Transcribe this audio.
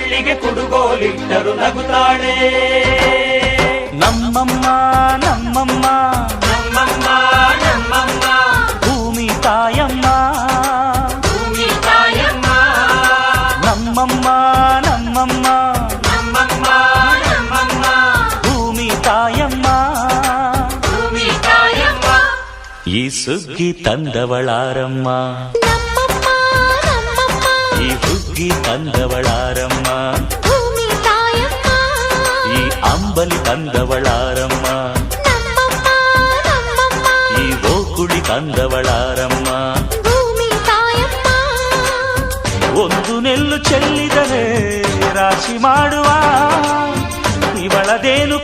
ಬೆಳ್ಳಿಗೆ ಕುಡುಗೋಲಿಟ್ಟರು ನಗುತ್ತಾಳೆ. ನಮ್ಮಮ್ಮ ನಮ್ಮಮ್ಮ ನಮ್ಮಮ್ಮ ನಮ್ಮಮ್ಮ ಭೂಮಿ ತಾಯಮ್ಮ, ಭೂಮಿ ತಾಯಮ್ಮ. ನಮ್ಮಮ್ಮ ನಮ್ಮಮ್ಮ ನಮ್ಮಮ್ಮ ನಮ್ಮಮ್ಮ ಭೂಮಿ ತಾಯಮ್ಮ. ಭೂಮಿ ತಾಯಮ್ಮ. ಈ ಸುಗ್ಗಿ ತಂದವಳಾರಮ್ಮ, ನಮ್ಮಮ್ಮ ನಮ್ಮಮ್ಮ ಈ ಹುಗ್ಗಿ ತಂದವಳಾರಮ್ಮ, ಭೂಮಿ ತಾಯಮ್ಮ. ಈ ಅಂಬಲಿ ತಂದವಳಾರಮ್ಮ, ನಮ್ಮಮ್ಮ ನಮ್ಮಮ್ಮ ಈ ಗೋಕುಳಿ ತಂದವಳಾರಮ್ಮ. ಭೂಮಿ ತಾಯಮ್ಮ. ಒಂದು ನೆಲ್ಲು ಚೆಲ್ಲಿದರೆ ರಾಶಿ ಮಾಡುವ ಇವಳದೇನು